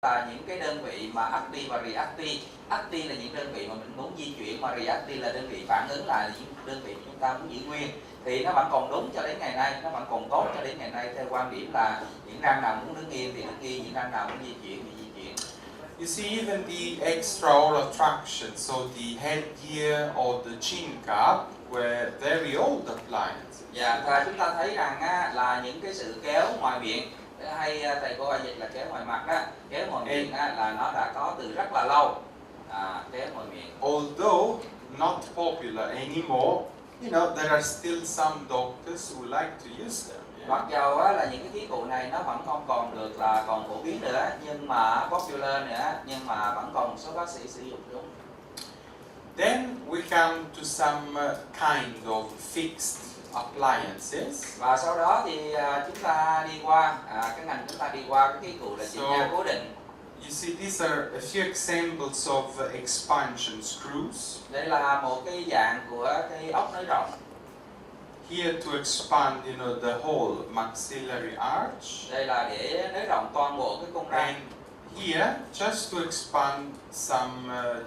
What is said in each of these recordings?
là những cái đơn vị mà active và reactive. Active là những đơn vị mà mình muốn di chuyển, mà reactive là đơn vị phản ứng lại, là những đơn vị chúng ta muốn giữ nguyên. Thì nó vẫn còn đúng cho đến ngày nay, nó vẫn còn tốt cho đến ngày nay theo quan điểm là những răng nào muốn đứng yên thì đứng yên, những răng nào muốn di chuyển thì di chuyển. You see, even the extraoral traction, so the headgear or the chin cap, were very old appliances. Dạ, và chúng ta thấy rằng là những cái sự kéo ngoài miệng, hay thầy cô dịch là kéo ngoài mặt đó, kéo ngoài miệng là nó đã có từ rất là lâu. Kéo ngoài miệng. Although not popular anymore, you know, there are still some doctors who like to use them. Mặc dầu là những cái khí cụ này nó vẫn không còn được là còn phổ biến nữa, nhưng mà popular nữa, nhưng mà vẫn còn một số bác sĩ sử dụng chúng. Then we come to some kind of fixed appliances. Và sau đó thì chúng ta đi qua cái ngành chúng ta đi qua cái khí cụ là chỉnh nha cố định. You see, these are a few examples of expansion screws. Đây là một cái dạng của cái ốc nới rộng. Here to expand, you know, the whole maxillary arch. Đây là để nới rộng toàn bộ cái cung răng. And here, just to expand some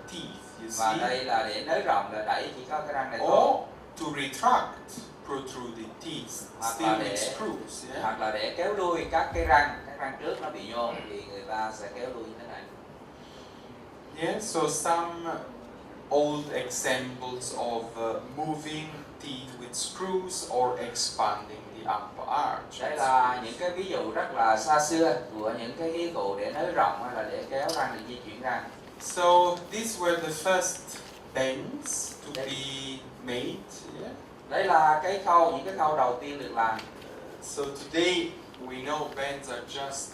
teeth, you see. Và đây là để nới rộng, là đẩy chỉ có cái răng này thôi. Or to retract protruded teeth, still with screws. Yeah? Hoặc là để kéo đuôi các răng trước nó bị nhô thì người ta sẽ kéo đuôi như thế này. Yeah, so some old examples of moving teeth with screws or expanding the upper arch. Đây là những cái ví dụ rất là xa xưa của những cái khí cụ để nới rộng hay là để kéo răng để di chuyển răng. So these were the first bends to be made. Yeah? Đây là những cái khâu đầu tiên được làm. So today we know bends are just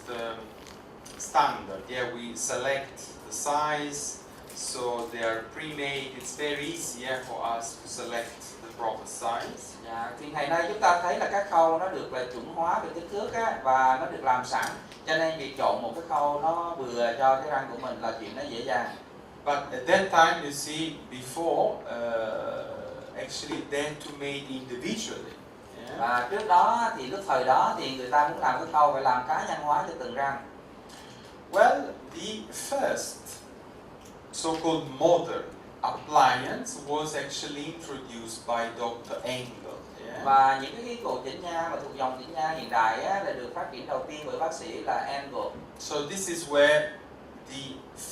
standard. Yeah, we select the size, so they are pre-made. It's very easy for us to select the proper size. Thì ngày nay chúng ta thấy là các khâu nó được là chuẩn hóa về kích thước và nó được làm sẵn, cho nên việc chọn một cái khâu nó vừa cho cái răng của mình là chuyện nó dễ dàng. But at that time, you see, before actually they had to made individually. Yeah? Và trước đó thì thời đó thì người ta muốn làm cái khâu phải làm cá nhân hóa cho từng răng. Well, the first so-called modern appliance was actually introduced by Dr. Engel. Yeah? Và những cái khí cụ chỉnh nha mà thuộc dòng chỉnh nha hiện đại là được phát triển đầu tiên bởi bác sĩ là Engel. So this is where the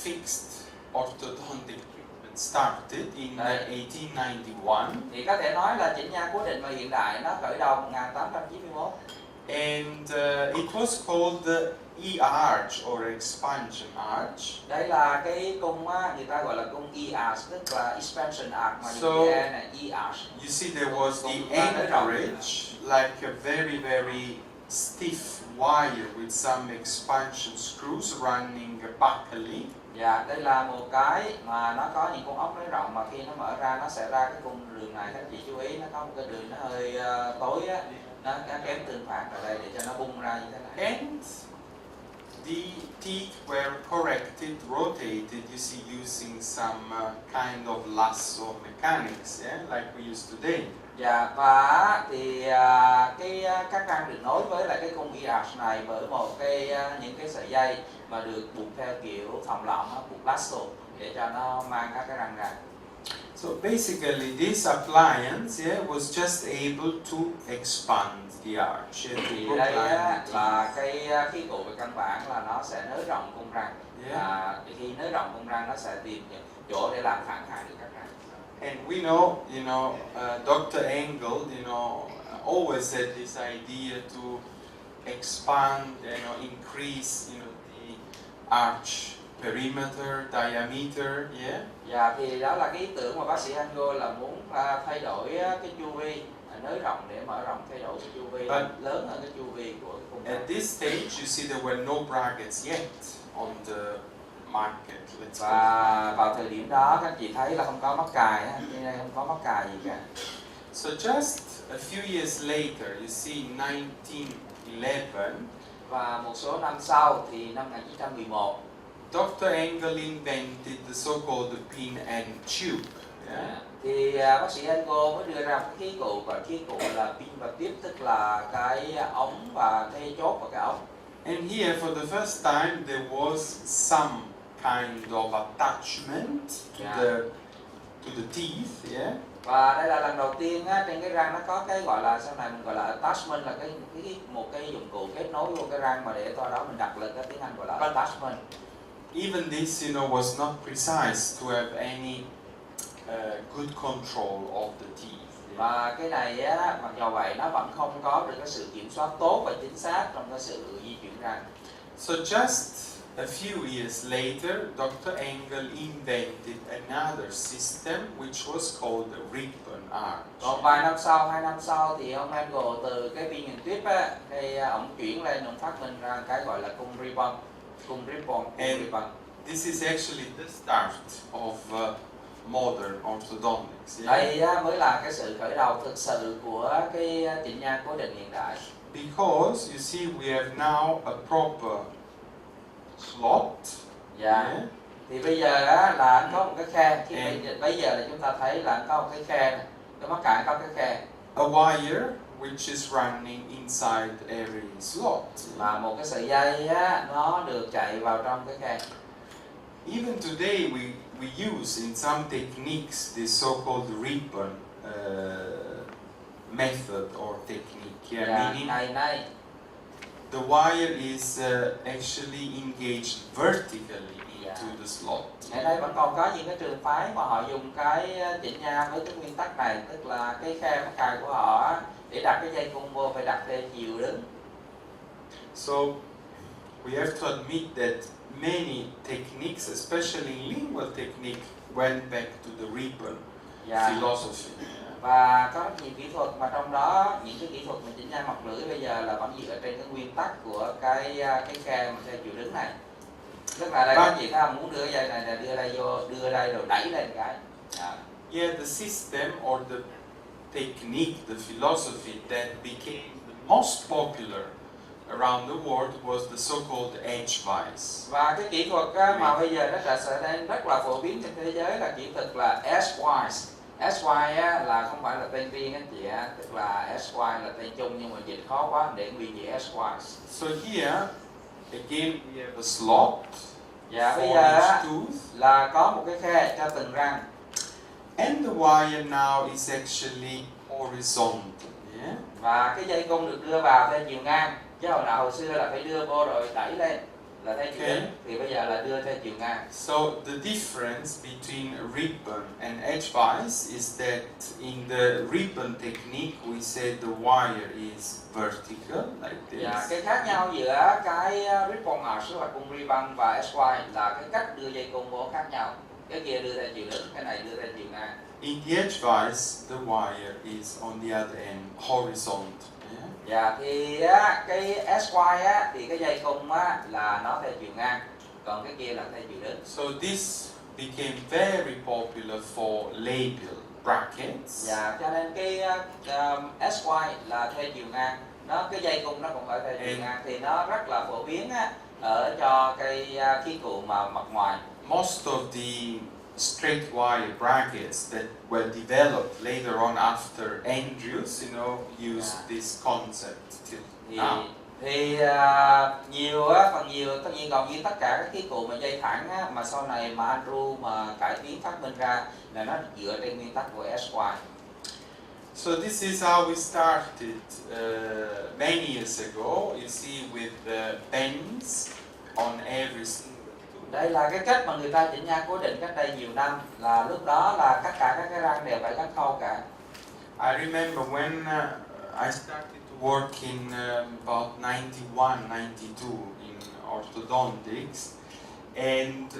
fixed orthodontic treatment started in 1891. Thì có thể nói là chỉnh nha cố định và hiện đại nó khởi đầu 1891. And it was called the E-arch or expansion arch. Đây là cái cung người ta gọi là cung E-arch, tức là expansion arch mà So, E này E-arch. you see there was the anchorage, like a very, very stiff wire with some expansion screws running buccally. Dạ, đây là một cái mà nó có những con ốc nới rộng mà khi nó mở ra nó sẽ ra cái cung đường này. Các chị chú ý nó có một cái đường nó hơi tối nó kém tương phản ở đây để cho nó bung ra như thế này. And the teeth were corrected, rotated, you see, using some kind of lasso mechanics, yeah, like we use today. Dạ, và thì các răng được nối với lại cái cung E-arch này bởi một những cái sợi dây mà được buộc theo kiểu thòng lọng, buộc lasso để cho nó mang các cái răng ra. So basically, this appliance, was just able to expand the arch. Thì đây là cái khí cụ về căn bản là nó sẽ nới rộng cung răng. Thì khi nới rộng cung răng nó sẽ tìm chỗ để làm thẳng hàng được các răng. And we know, Dr. Engel, always had this idea to expand, increase, the arch perimeter, diameter, yeah. Dạ, thì đó là cái ý tưởng mà bác sĩ Engel là muốn thay đổi cái chu vi, nới rộng để mở rộng, thay đổi cái chu vi lớn hơn cái chu vi của cái cung răng. At this stage, you see there were no brackets yet on the market. Và vào thời điểm đó các chị thấy là không có mắc cài, không có mắc cài gì cả. So just a few years later, you see 1911. Và một số năm sau thì năm 1911, Dr. Engel invented the so-called pin and tube. Yeah. Thì bác sĩ Engel mới đưa ra một cái khí cụ là pin và tiếp, tức là cái ống và cái chốt và cái ống. And here, for the first time, there was some kind of attachment to Yeah. the teeth, yeah. Và đây là lần đầu tiên á, trên cái răng nó có cái gọi là sau này mình gọi là attachment, là một cái dụng cụ kết nối vô cái răng mà để qua đó mình đặt lên, cái tiếng Anh gọi là attachment. Even this, was not precise to have any good control of the teeth. Và cái này á, mặc dù vậy nó vẫn không có được cái sự kiểm soát tốt và chính xác trong cái sự di chuyển răng. So just a few years later, Dr. Engel invented another system which was called the ribbon arch. Còn vài năm sau, 2 năm sau thì ông Engel từ cái viên hình tuyết á, thì ông chuyển lên, ông phát minh ra cái gọi là cung ribbon. This is actually the start of modern orthodontics. Yeah? Đây mới là cái sự khởi đầu thực sự của cái chỉnh nha cố định hiện đại. Because you see, we have now a proper slot. Yeah. Thì bây giờ á, là anh có một cái khe. Bây giờ là chúng ta thấy là anh có một cái khe này. Cái mắt cạnh có cái khe. A wire which is running inside every slot. Và một cái sợi dây á, nó được chạy vào trong cái khe. Even today we use in some techniques the so-called ribbon method or technique. Yeah, meaning the wire is actually engaged vertically into the slot. Ở đây vẫn còn có những cái trường phái mà họ dùng cái chỉnh nha với cái nguyên tắc này, tức là cái khe mắt cài của họ để đặt cái dây cung vô phải đặt theo chiều đứng. So we have to admit that many techniques, especially lingual technique, went back to the ribbon philosophy. Và có rất nhiều kỹ thuật mà trong đó những cái kỹ thuật mà chỉnh nha mặt lưỡi bây giờ là vẫn dựa trên cái nguyên tắc của cái khe mà theo chiều đứng này. Tức là đây các chị ta muốn đưa dây này là đưa đây vô, đưa đây rồi đẩy lên cái. Yeah, the system or the technique, the philosophy that became the most popular around the world was the so-called edge vise. Và cái kỹ thuật mà bây giờ rất là phổ biến trên thế giới là kỹ thuật là edge vise. Edge vise là không phải là tên riêng anh chị ạ, tức là edge vise là tên chung nhưng mà dịch khó quá để ghi chữ edge vise. So here again we have a slot. Dạ bây giờ là có một cái khe cho từng răng. And the wire now is actually horizontal. Yeah? Và cái dây cung được đưa vào theo chiều ngang. Chứ hồi xưa là phải đưa vô rồi đẩy lên là theo chiều đứng, thì bây giờ là đưa theo chiều ngang. So the difference between a ribbon and edge vise is that in the ribbon technique we said the wire is vertical like this. Dạ, cái khác nhau giữa cái ribbon arch tức là cung ribbon và edge vise là cái cách đưa dây cung vô khác nhau. Cái kia đưa theo chiều đứng, cái này đưa theo chiều ngang. In the edge vise, the wire is on the other end horizontal. Dạ thì cái SY thì cái dây cung là nó theo chiều ngang, còn cái kia là theo chiều đứng. So this became very popular for labial brackets. Dạ cho nên cái SY là theo chiều ngang, cái dây cung nó cũng phải theo chiều ngang thì nó rất là phổ biến ở cho cái khí cụ mà mặt ngoài. Most of the straight wire brackets that were developed later on after Andrews, used this concept till now. Thì phần nhiều tất nhiên gần như tất cả các khí cụ mà dây thẳng mà sau này mà Andrew mà cải tiến phát minh ra là nó dựa trên nguyên tắc của SY. So this is how we started many years ago. You see, with the bends on every single. Đây là cái cách mà người ta chỉnh nha cố định cách đây nhiều năm, là lúc đó là tất cả các cái răng đều phải gắn khâu cả. I remember when I started to work in about 91, 92 in orthodontics, and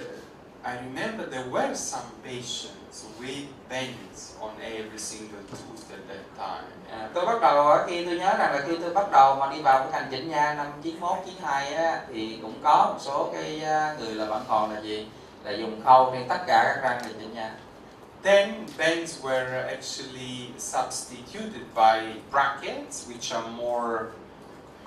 I remember there were some patients with bends on every single tooth at that time. Tôi bắt đầu khi tôi nhớ rằng là khi tôi bắt đầu mà đi vào cái ngành chỉnh nha năm 91, 92 thì cũng có một số cái người là vẫn còn là gì? Là dùng khâu trên tất cả các răng để chỉnh nha. Then bends were actually substituted by brackets, which are more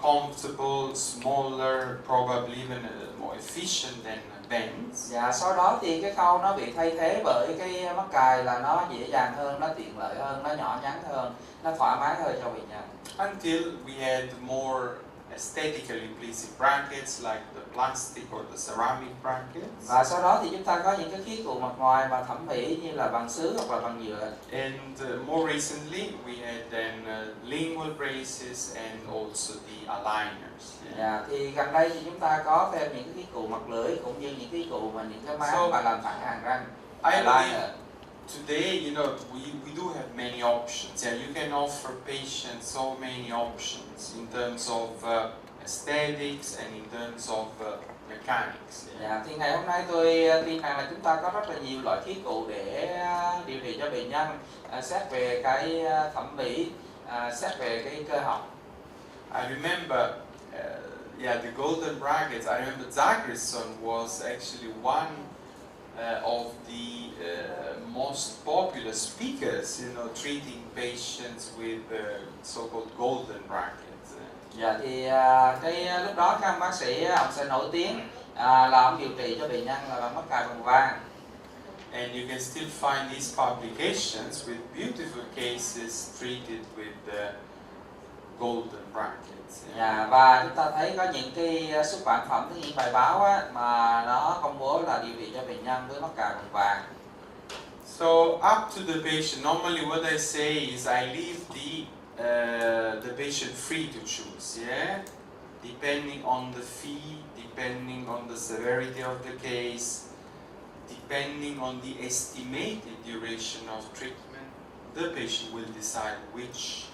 comfortable, smaller, probably even more efficient than bends. Dạ, sau đó thì cái khâu nó bị thay thế bởi cái mắc cài là nó dễ dàng hơn, nó tiện lợi hơn, nó nhỏ nhắn hơn, nó thoải mái hơn cho bệnh nhân. Until we had more aesthetically pleasing brackets like the plastic or the ceramic brackets. Và sau đó thì chúng ta có những cái khí cụ mặt ngoài mà thẩm mỹ như là bằng sứ hoặc là bằng nhựa. And more recently, we had then lingual braces and also the aligners. Thì gần đây thì chúng ta có thêm những cái khí cụ mặt lưỡi cũng như những khí cụ mà những cái máng mà làm thẳng hàng răng. I believe today, you know, we do have many options. Yeah, you can offer patients so many options in terms of aesthetics and in terms of mechanics. Thì ngày hôm nay tôi tin rằng là chúng ta có rất là nhiều loại khí cụ để điều trị cho bệnh nhân, xét về cái thẩm mỹ, xét về cái cơ học. I remember, the golden brackets. I remember Zagrison was actually one of the most popular speakers, you know, treating patients with so-called golden brackets. Thì cái lúc đó các bác sĩ ông sẽ nổi tiếng là ông điều trị cho bệnh nhân là bằng mắc cài bằng vàng. And you can still find these publications with beautiful cases treated with the golden brackets. Và chúng ta thấy có những cái xuất bản phẩm, những bài báo mà nó công bố là điều trị cho bệnh nhân với mắc cài bằng vàng. So up to the patient. Normally, what I say is I leave the patient free to choose. Depending on the fee, depending on the severity of the case, depending on the estimated duration of treatment, the patient will decide which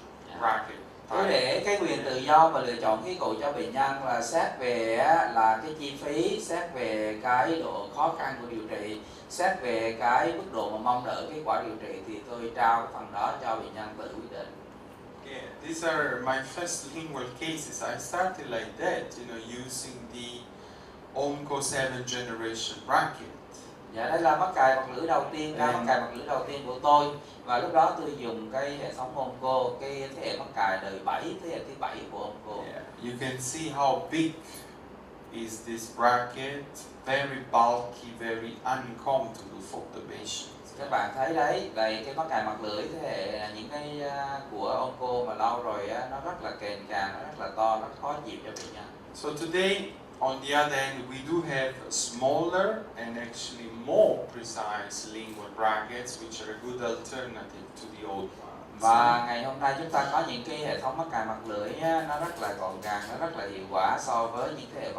bracket. Cứ để cái quyền tự do mà lựa chọn khí cụ cho bệnh nhân là xét về là cái chi phí, xét về cái độ khó khăn của điều trị, xét về cái mức độ mà mong đợi kết quả điều trị, thì tôi trao cái phần đó cho bệnh nhân tự quyết định. Yeah, these are my first lingual cases. I started like that, you know, using the Onco 7 generation bracket. Đây là mắc cài mặt lưỡi đầu tiên, mắc cài mặt lưỡi đầu tiên của tôi. Và lúc đó tôi dùng cái hệ thống Onco, cái thế hệ mắc cài đời 7, thế hệ thứ 7 của Onco. You can see how big is this bracket, very bulky, very uncomfortable for the patient. Các bạn thấy đấy, cái mắc cài mặt lưỡi thế hệ những cái của Onco mà lâu rồi nó rất là kềnh càng, nó rất là to, nó khó chịu cho bệnh nhân. So today, on the other hand, we do have smaller and actually more precise lingual brackets, which are a good alternative to the old ones. Và ngày hôm nay chúng ta có những cái hệ thống mắc cài mặt lưỡi nó rất là gọn gàng, nó rất là hiệu quả so với những cái hệ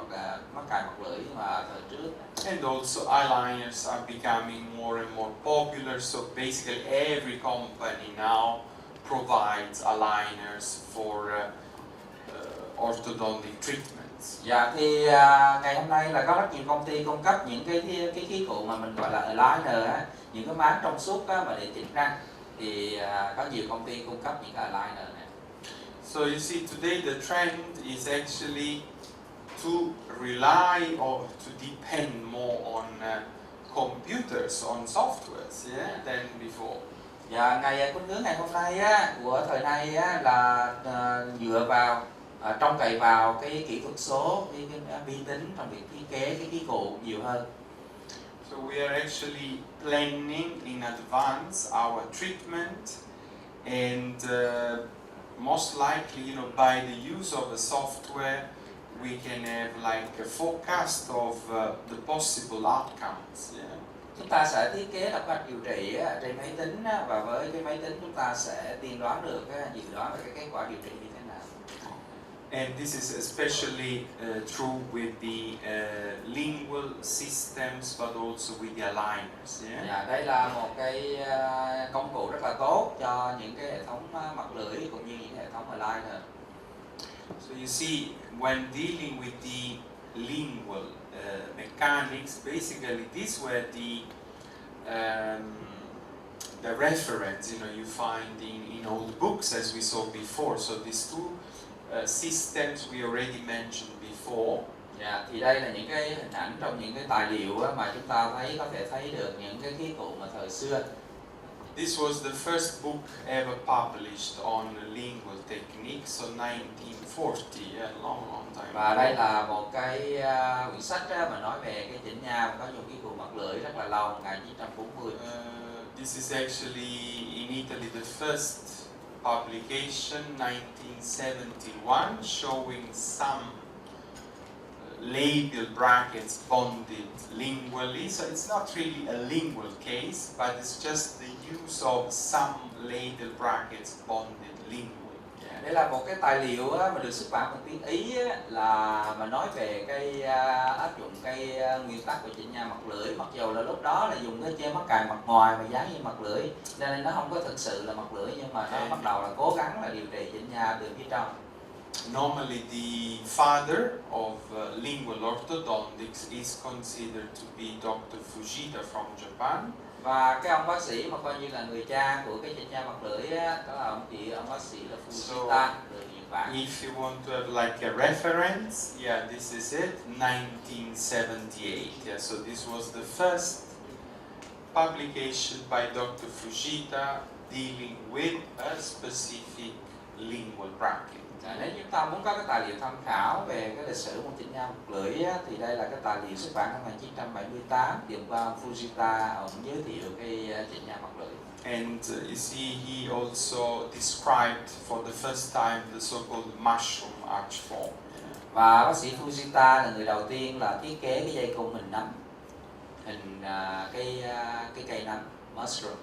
mắc cài mặt lưỡi mà thời trước. And also eyeliners are becoming more and more popular, so basically every company now provides aligners for orthodontic treatments. Thì ngày hôm nay là có rất nhiều công ty cung cấp những cái khí cụ mà mình gọi là aligner, những cái máng trong suốt mà để chỉnh răng. Thì có nhiều công ty cung cấp những cái aligner này. So you see, today the trend is actually to rely or to depend more on computers, on softwares, than before. Ngày khuynh hướng ngày hôm nay của thời nay là dựa vào trông cậy vào cái kỹ thuật số, cái vi tính trong việc thiết kế cái khí cụ nhiều hơn. So we are actually planning in advance our treatment, and most likely, you know, by the use of the software, we can have like a forecast of the possible outcomes. Chúng ta sẽ thiết kế lập hoạch điều trị trên máy tính, và với cái máy tính chúng ta sẽ tiên đoán được, dự đoán được cái kết quả điều trị như thế nào. And this is especially true with the lingual systems, but also with the aligners. Đây là một cái công cụ rất là tốt cho những cái hệ thống mặt lưỡi cũng như những hệ thống aligner. So you see, when dealing with the lingual mechanics, basically these were the reference, you know, you find in old books, as we saw before. So these two systems we already mentioned before. Thì đây là những cái hình ảnh trong những cái tài liệu mà chúng ta có thể thấy được những cái khí cụ mà thời xưa. This was the first book ever published on lingual techniques, so 1940, a long time ago. Và đây là một cái quyển sách mà nói về cái chỉnh nha có dùng khí cụ mặt lưỡi rất là lâu, 1940. This is actually in Italy the first publication 1971 showing some labial brackets bonded lingually. So it's not really a lingual case, but it's just the use of some labial brackets bonded lingually. Đây là một cái tài liệu mà được xuất bản bằng tiếng Ý là mà nói về cái áp dụng cái nguyên tắc của chỉnh nha mặt lưỡi, mặc dù là lúc đó là dùng cái che mắc cài mặt ngoài mà dán như mặt lưỡi, cho nên nó không có thực sự là mặt lưỡi, nhưng mà nó bắt đầu là cố gắng là điều trị chỉnh nha từ phía trong. Normally the father of lingual orthodontics is considered to be Dr. Fujita from Japan. Và cái ông bác sĩ mà coi như là người cha của cái chỉnh nha mặt lưỡi đó là ông bác sĩ là Fujita từ Nhật Bản. If you want to have like a reference, yeah, this is it, 1978. Yeah, so this was the first publication by Dr. Fujita dealing with a specific lingual bracket. Nếu chúng ta muốn có cái tài liệu tham khảo về cái lịch sử môn chỉnh nha mặt lưỡi thì đây là cái tài liệu xuất bản năm 1978, điểm qua Fujita, ông giới thiệu cái chỉnh nha mặt lưỡi. And you see, he also described for the first time the so-called mushroom arch form. Và bác sĩ Fujita là người đầu tiên là thiết kế cái dây cung hình nấm, hình cái cây nấm mushroom.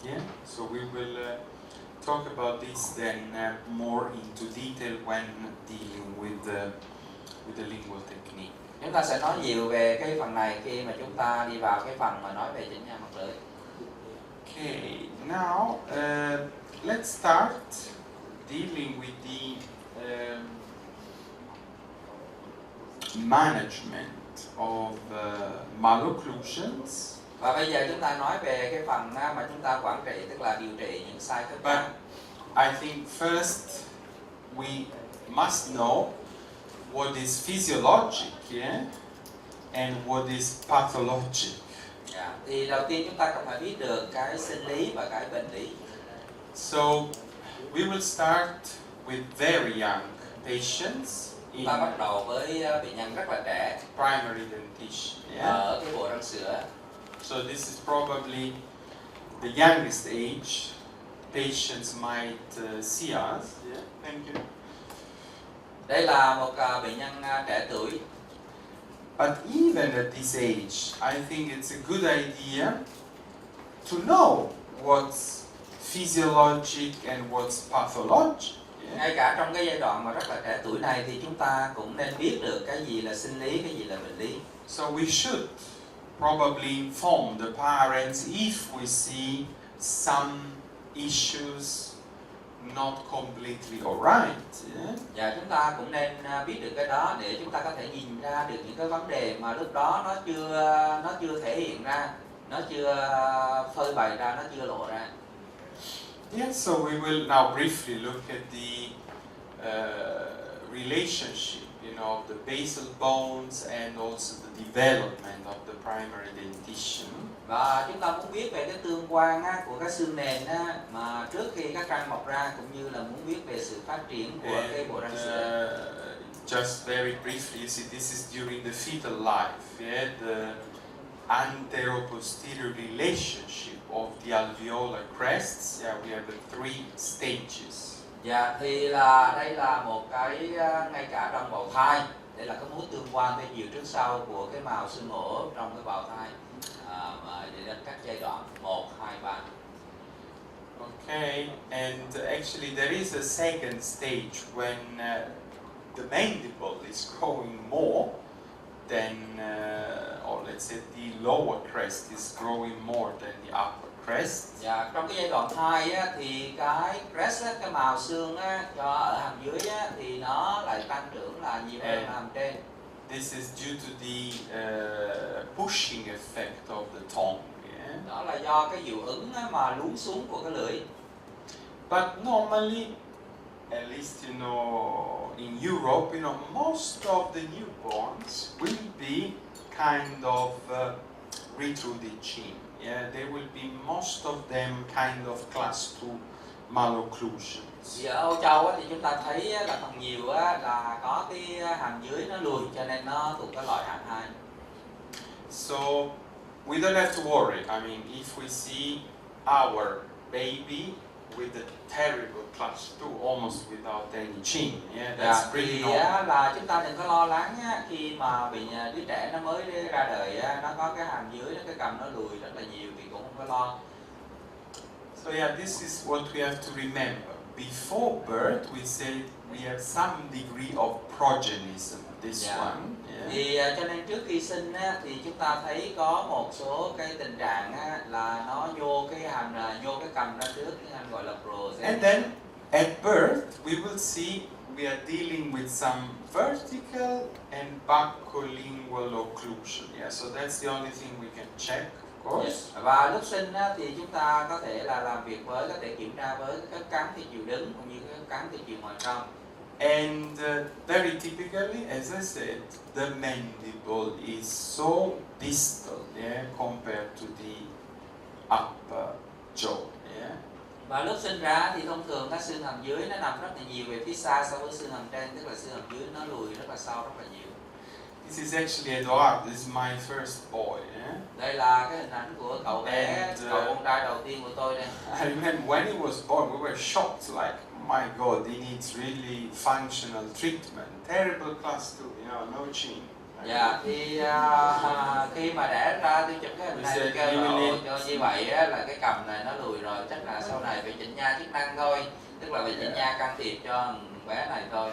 Yeah, so we will talk about this then more into detail when dealing with the lingual technique. Chúng ta sẽ nói nhiều về cái phần này khi mà chúng ta đi vào cái phần mà nói về chỉnh nha mặt lưỡi. Okay, now let's start dealing with the management of malocclusions. Và bây giờ chúng ta nói về cái phần mà chúng ta quản trị, tức là điều trị những sai khớp But ngang. I think first we must know what is physiologic, yeah, and what is pathologic. Thì đầu tiên chúng ta cần phải biết được cái sinh lý và cái bệnh lý. So we will start with very young patients in Ta bắt đầu với bệnh nhân rất là trẻ primary dentition. Yeah. ở cái bộ răng sữa. So this is probably the youngest age patients might see us. Yeah. Thank you. Đây là một bệnh nhân trẻ tuổi. But even at this age, I think it's a good idea to know what's physiologic and what's pathologic. Yeah. Ngay cả trong cái giai đoạn mà rất là trẻ tuổi này thì chúng ta cũng nên biết được cái gì là sinh lý, cái gì là bệnh lý. So we should probably inform the parents if we see some issues not completely alright. Yeah? Và chúng ta cũng nên biết được cái đó để chúng ta có thể nhìn ra được những cái vấn đề mà lúc đó nó chưa thể hiện ra, nó chưa phơi bày ra, nó chưa lộ ra. Yes, so we will now briefly look at the relationship, of the basal bones and also the development of the primary dentition. Và chúng ta muốn biết về cái tương quan của cái xương nền mà trước khi các răng mọc ra, cũng như là muốn biết về sự phát triển của cái bộ răng sữa. Just very briefly, you see, this is during the fetal life, yeah, the antero-posterior relationship of the alveolar crests. Yeah, we have the 3 stages. Dạ, thì là đây là một cái ngay cả trong bào thai, đây là cái mối tương quan về chiều trước sau của cái mào xương ổ trong cái bào thai, mà để đến các giai đoạn 1, 2, 3. Okay, and actually there is a second stage when the mandible is growing more than, or let's say the lower crest is growing more than the upper crest. Dạ, trong cái giai đoạn 2 thì cái crest cái mào xương cho ở hàm dưới thì nó lại tăng trưởng là nhiều hơn hàm trên. This is due to the pushing effect of the tongue. Yeah? Đó là do cái hiệu ứng mà lún xuống của cái lưỡi. But normally, at least in Europe, most of the newborns will be kind of retruded chin. Yeah, they will be most of them kind of class 2 malocclusions. Thì ở Âu Châu thì chúng ta thấy là phần nhiều là có cái hàm dưới nó lùi, cho nên nó thuộc cái loại hàm 2. So we don't have to worry. I mean, if we see our baby with a terrible clutch too, almost without any chin. Yeah, Dạ, that's pretty thì normal. là chúng ta đừng có lo lắng khi mà đứa trẻ nó mới ra đời nó có cái hàm dưới, cái cằm nó lùi rất là nhiều thì cũng không có lo. So yeah, this is what we have to remember. Before birth, we say we have some degree of progenism. This Yeah. one. Yeah. Thì cho nên trước khi sinh thì chúng ta thấy có một số cái tình trạng là nó vô cái cằm ra trước, tiếng Anh gọi là progenesis. And then at birth, we will see we are dealing with some vertical and buccolingual occlusion. Yeah, so that's the only thing we can check, of course. Yes. Và lúc sinh thì chúng ta có thể là làm việc có thể kiểm tra với cái khớp cắn theo chiều đứng cũng như cái khớp cắn theo chiều ngoài trong. And very typically, as I said, the mandible is so distal, yeah, compared to the upper jaw. Yeah. Và lúc sinh ra thì thông thường các xương hàm dưới nó nằm rất là nhiều về phía xa so với xương hàm trên, tức là xương hàm dưới nó lùi rất là sâu rất là nhiều. This is actually Eduardo. This is my first boy. Yeah. Đây là cái hình ảnh của cậu bé, And, cậu con trai đầu tiên của tôi đây. I remember when he was born, we were shocked, like, my God, he needs really functional treatment. Terrible class 2, you know, no chin. Dạ, thì khi mà đẻ ra tôi chụp cái hình này tôi kêu là cho như vậy là cái cằm này nó lùi rồi, chắc là sau này phải chỉnh nha chức năng thôi, tức là phải chỉnh nha can thiệp cho bé này thôi.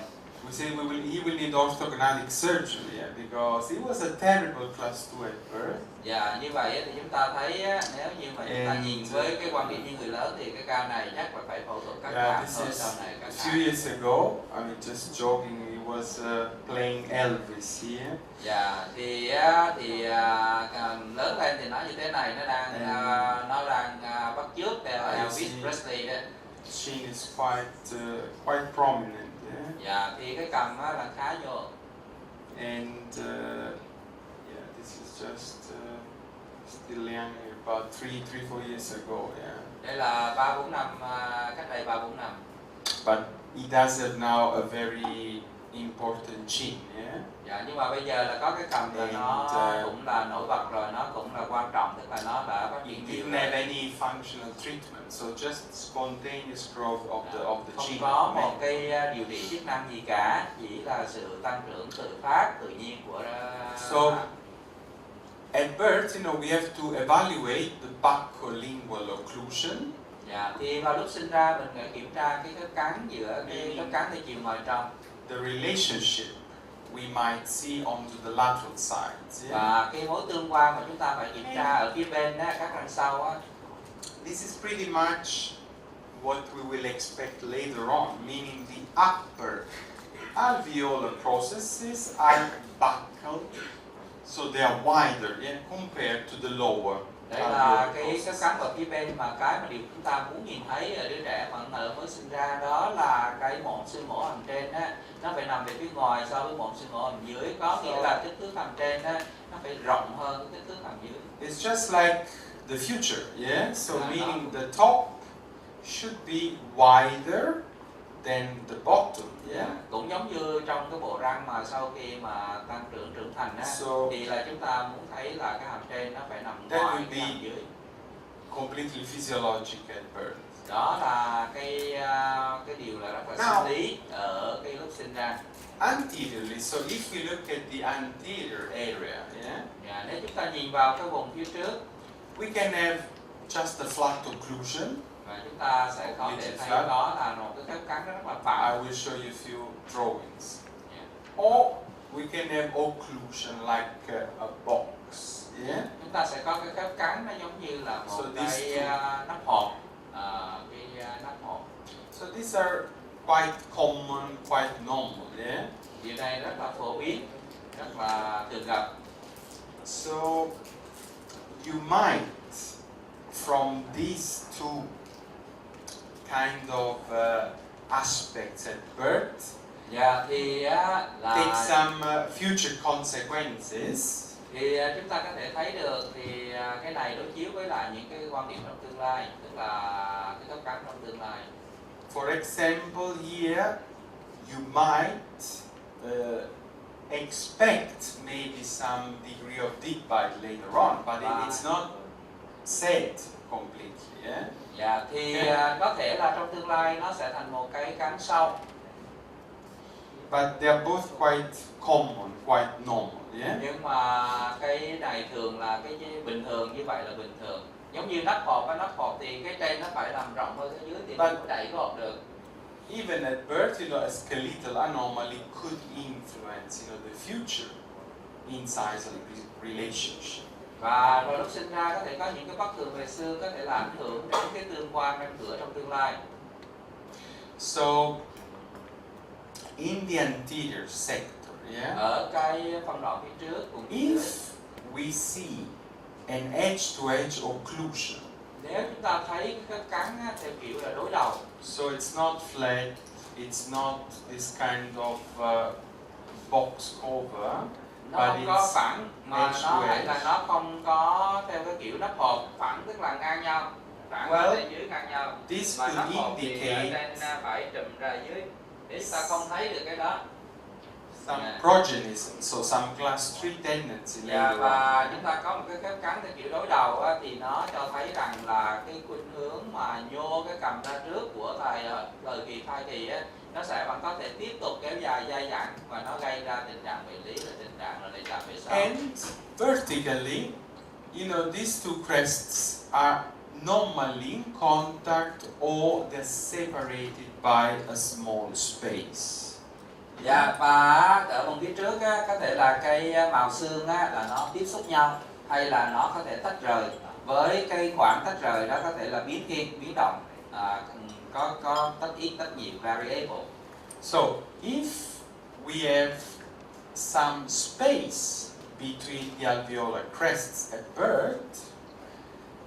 We say he will need orthogonalic surgery, yeah, because he was a terrible class 2 at birth. Dạ, như vậy thì chúng ta thấy nếu như mà chúng ta nhìn với cái quan điểm như người lớn thì cái ca này chắc là phải phẫu thuật cắt cằm thôi, sau này cắt a few years ago, I mean, just joking, he was playing Elvis here. Dạ, thì lớn lên thì nó như thế này, nó đang bắt chước theo Elvis Presley đó. Chin is quite prominent. Yeah. Dạ, thì cái cằm là khá vô. And yeah, this is just still young, about 3-4 years ago. Yeah. Đây là 3-4 năm, cách đây 3-4 năm. But he does have now a very important chin. Yeah. Dạ, nhưng mà bây giờ là có cái cằm là nó cũng là nổi bật rồi, nó cũng là quan trọng, tức là nó đã phát triển nhiều. Didn't have any functional treatment, so just spontaneous growth of the chin. Không có một cái điều trị chức năng gì cả, chỉ là sự tăng trưởng tự phát tự nhiên của. So at birth, you know, we have to evaluate the buccolingual occlusion. Dạ, thì vào lúc sinh ra mình phải kiểm tra cái khớp cắn giữa cái khớp cắn theo chiều ngoài trong. The relationship we might see onto the lateral sides. Yeah? Và cái mối tương quan mà chúng ta phải kiểm tra ở phía bên các răng sau. This is pretty much what we will expect later on, meaning the upper alveolar processes are buccal, so they are wider, yeah, compared to the lower. Đây là cái khớp cắn ở phía bên mà cái mà điều chúng ta muốn nhìn thấy ở đứa trẻ mà ở mới sinh ra, đó là cái mộn xương mổ hàm trên nó phải nằm về phía ngoài so với mộn xương mổ hàm dưới, có nghĩa là kích thước hàm trên nó phải rộng hơn kích thước hàm dưới. It's just like the future, yeah. So meaning the top should be wider than the bottom, yeah. Cũng giống như trong cái bộ răng mà sau khi mà tăng trưởng thành thì là chúng ta muốn thấy là cái hàm trên nó phải nằm ngoài cái hàm dưới. Completely physiologic at birth. Đó là cái điều là rất là sinh lý ở cái lúc sinh ra. Anteriorly, so if we look at the anterior area, yeah. Yeah, nếu chúng ta nhìn vào cái vùng phía trước, we can have just a flat occlusion. Và chúng ta sẽ có thể thấy đó là một cái khớp cắn rất là phẳng. I will show you a few drawings. Yeah. Or we can have occlusion like a box. Yeah. Chúng ta sẽ có cái khớp cắn nó giống như là một cái nắp hộp, nắp hộp. So these are quite common, quite normal. Yeah. Điều này rất là phổ biến, rất là thường gặp. So you might, from these two kind of aspects at birth, thì là take some future consequences. Thì chúng ta có thể thấy được thì cái này đối chiếu với lại những cái quan điểm trong tương lai, tức là cái khớp cắn trong tương lai. For example, here you might expect maybe some degree of deep bite later on, but it's not set completely. Yeah. Dạ, thì có thể là trong tương lai nó sẽ thành một cái cắn sau. But they are both quite common, quite normal. Yeah. Nhưng mà cái này thường là cái bình thường, như vậy là bình thường. Giống như nắp hộp, thì cái trên nó phải làm rộng hơn cái dưới thì But- không có đẩy cái hộp được. Even at birth, a skeletal anomaly could influence, the future incisal relationship. Và vào lúc sinh ra có thể có những cái bất thường về xương có thể là ảnh hưởng đến cái tương quan răng cửa trong tương lai. So, in the anterior sector, yeah, Ở cái phân đoạn phía trước cùng phía if dưới, we see an edge-to-edge occlusion, nếu chúng ta thấy cái cắn á, theo kiểu là đối đầu, so it's not flat, it's not this kind of box cover, nó but không có it's phẳng mà edge nó to lại edge. là nó không có theo cái kiểu nắp hộp. Phẳng tức là ngang nhau, phẳng Well, ở trên dưới ngang nhau, this và could nắp hộp thì ở indicate trên phải trùm ra dưới để chúng ta không thấy được cái đó. some Yeah. progenism, so some class 3 tendency Dạ, later on. và chúng ta có một cái khớp cắn theo kiểu đối đầu á, thì nó cho thấy rằng là cái khuynh hướng mà nhô cái cầm ra trước của thai ở thời kỳ thai kỳ á, nó sẽ vẫn có thể tiếp tục kéo dài dai dẳng và nó gây ra tình trạng bệnh lý là tình trạng là lệch lạc về sau. And vertically, these two crests are normally in contact or they're separated by a small space. Dạ, và ở vùng phía trước á, có thể là cái màu xương á, là nó tiếp xúc nhau hay là nó có thể tách rời. Với cái khoảng tách rời đó có thể là biến thiên, biến động, có tách ít tách nhiều, variable. So, if we have some space between the alveolar crests at birth,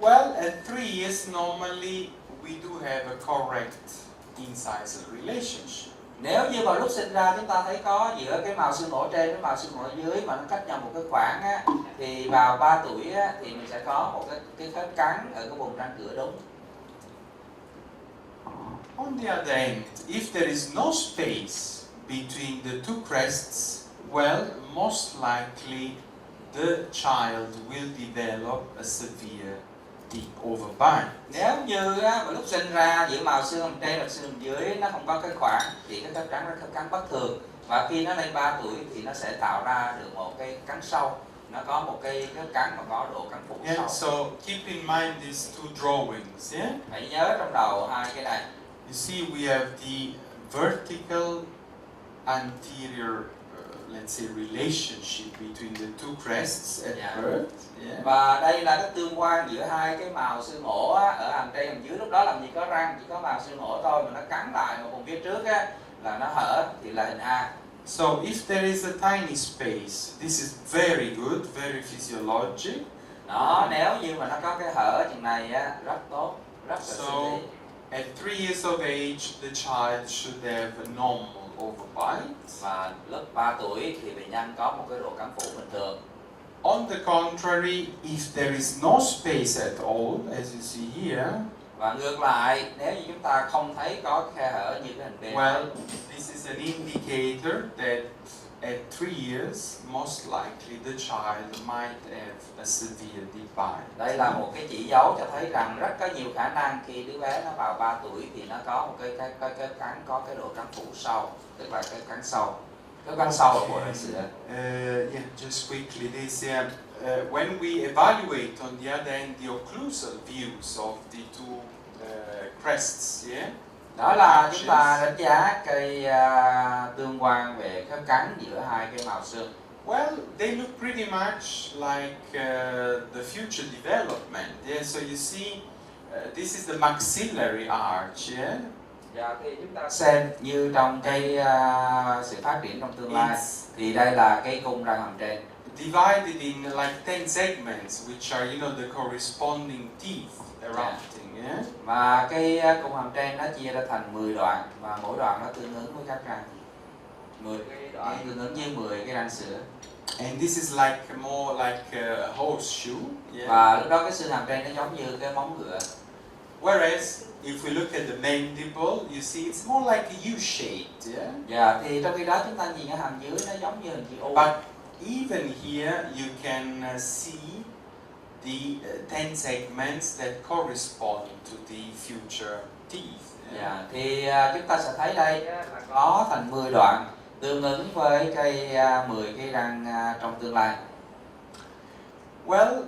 well, at 3 years normally we do have a correct incisal relationship. Nếu như vào lúc sinh ra chúng ta thấy có giữa cái màu xương ổ trên với màu xương ổ dưới mà nó cách nhau một cái khoảng á, thì vào 3 tuổi á, thì mình sẽ có một cái khớp cắn ở cái vùng răng cửa đúng. On the other hand, if there is no space between the two crests, well, most likely the child will develop a severe deep overbite. Nếu như á, vào lúc sinh ra giữa màu xương trên và xương dưới nó không có cái khoảng thì cái khớp cắn nó khớp cắn bất thường, và khi nó lên 3 tuổi thì nó sẽ tạo ra được một cái cắn sâu, nó có một cái khớp cắn mà có độ cắn phủ Yeah, sâu. so keep in mind these two drawings, yeah? Hãy nhớ trong đầu hai cái này. You see we have the vertical anterior, let's say, relationship between the two crests at Yeah. birth, yeah? Và đây là cái tương quan giữa hai cái màu xương ổ á, ở hàm trên hàm dưới. Lúc đó làm gì có răng, chỉ có màu xương ổ thôi, mà nó cắn lại một vùng phía trước á, là nó hở thì là hình A. So if there is a tiny space, this is very good, very physiologic. Đó, nếu như mà nó có cái hở chừng này á, rất tốt, rất là So, sinh lý. at 3 years of age, the child should have a normal overbite. Và lớp 3 tuổi thì bệnh nhân có một cái độ cắn phủ bình thường. On the contrary, if there is no space at all, as you see here, Và ngược lại, nếu như chúng ta không thấy có khe hở như cái hình bên, well, this is an indicator that at 3 years, most likely the child might have a severe debite. đây là một cái chỉ dấu cho thấy rằng rất có nhiều khả năng khi đứa bé nó vào 3 tuổi thì nó có một cái cắn có cái độ cắn phủ sâu, tức là cái cắn sâu. Cái cắn sâu ở bộ răng sữa. Yeah, just quickly, this when we evaluate on the other hand the occlusal views of the two crests, yeah, Đó là chúng ta đánh giá cái tương quan về khớp cắn giữa hai cái màu xương. well, they look pretty much like the future development. Yeah, so you see, this is the maxillary arch. Yeah, Và khi chúng ta xem như trong cái sự phát triển trong tương lai it's thì đây là cái cung răng hàm trên. divided in like 10 segments, which are the corresponding teeth erupting. Yeah. Và cái cung hàm trên nó chia ra thành 10 đoạn và mỗi đoạn nó tương ứng với các răng. 10 cái đoạn tương ứng với 10 cái răng sữa. And this is like more like a horseshoe. Yeah. Và lúc đó cái xương hàm trên nó giống như cái móng ngựa. Whereas if we look at the mandible, you see it's more like a U-shaped. Yeah. Dạ, thì trong khi đó chúng ta nhìn cái hàm dưới nó giống như hình chữ U. But even here you can see the 10 segments that correspond to the future teeth. Dạ, thì chúng ta sẽ thấy đây là có thành 10 đoạn tương ứng với 10 cây răng trong tương lai. Well,